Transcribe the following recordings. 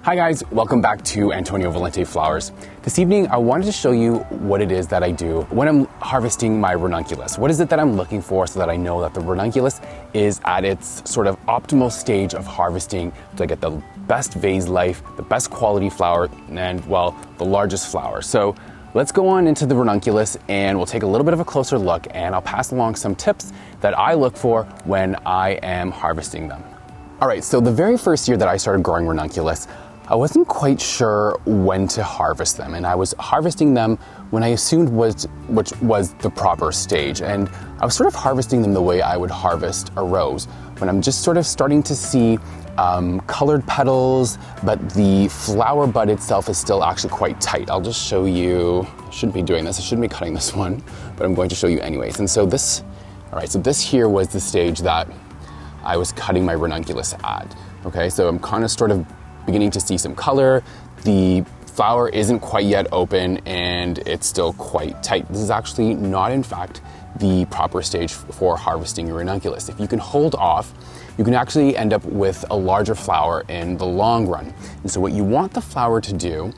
Hi guys, welcome back to Antonio Valente Flowers. This evening I wanted to show you what it is that I do when I'm harvesting my ranunculus. What is it that I'm looking for so that I know that the ranunculus is at its sort of optimal stage of harvesting to get the best vase life, the best quality flower, and well, the largest flower. So let's go on into the ranunculus and we'll take a little bit of a closer look, and I'll pass along some tips that I look for when I am harvesting them. All right, so the very first year that I started growing ranunculus, I wasn't quite sure when to harvest them, and I was harvesting them when I assumed which was the proper stage, and I was sort of harvesting them the way I would harvest a rose, when I'm just sort of starting to see colored petals, but the flower bud itself is still actually quite tight. I'll just show you. I shouldn't be doing this, I shouldn't be cutting this one, but I'm going to show you anyways. And so this here was the stage that I was cutting my ranunculus at. Okay, so I'm kind of sort of beginning to see some color. The flower isn't quite yet open and it's still quite tight. This is actually not, in fact, the proper stage for harvesting your ranunculus. If you can hold off, you can actually end up with a larger flower in the long run. And so what you want the flower to do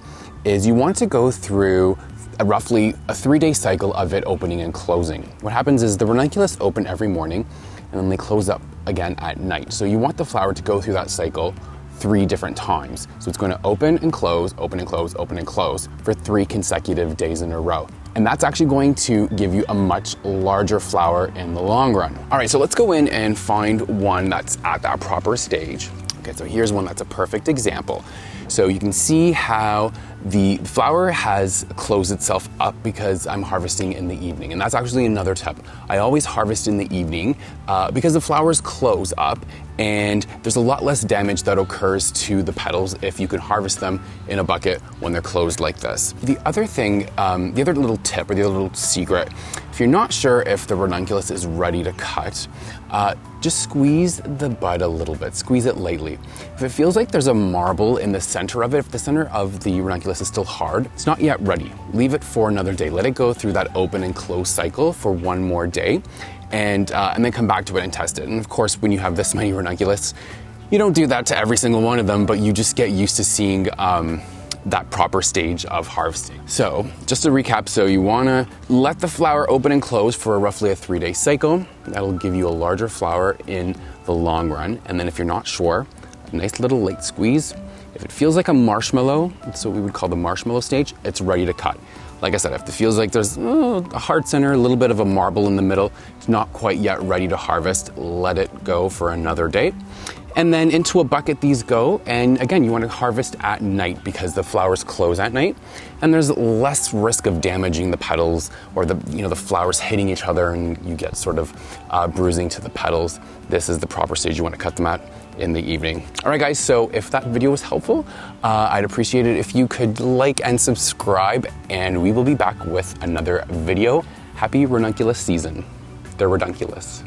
is you want to go through roughly a 3-day cycle of it opening and closing. What happens is the ranunculus open every morning and then they close up again at night. So you want the flower to go through that cycle 3 different times. So it's going to open and close, open and close, open and close for 3 consecutive days in a row. And that's actually going to give you a much larger flower in the long run. All right, so let's go in and find one that's at that proper stage. Okay, so here's one that's a perfect example. So you can see how the flower has closed itself up because I'm harvesting in the evening. And that's actually another tip. I always harvest in the evening because the flowers close up and there's a lot less damage that occurs to the petals if you can harvest them in a bucket when they're closed like this. The other thing, the other little tip or the other little secret, if you're not sure if the ranunculus is ready to cut, just squeeze the bud a little bit, squeeze it lightly. If it feels like there's a marble in the center of it, if the center of the ranunculus is still hard, it's not yet ready. Leave it for another day. Let it go through that open and close cycle for 1 more day, and then come back to it and test it. And of course, when you have this many ranunculus, you don't do that to every single one of them, but you just get used to seeing that proper stage of harvesting. So just to recap, so you wanna let the flower open and close for roughly a 3-day cycle. That'll give you a larger flower in the long run. And then if you're not sure, a nice little light squeeze. If it feels like a marshmallow, that's what we would call the marshmallow stage, it's ready to cut. Like I said, if it feels like there's a hard center, a little bit of a marble in the middle, it's not quite yet ready to harvest, let it go for another day. And then into a bucket these go, and again, you want to harvest at night because the flowers close at night, and there's less risk of damaging the petals or the flowers hitting each other and you get sort of bruising to the petals. This is the proper stage you want to cut them at in the evening. All right guys, so if that video was helpful, I'd appreciate it if you could like and subscribe, and we will be back with another video. Happy ranunculus season. They're ranunculus.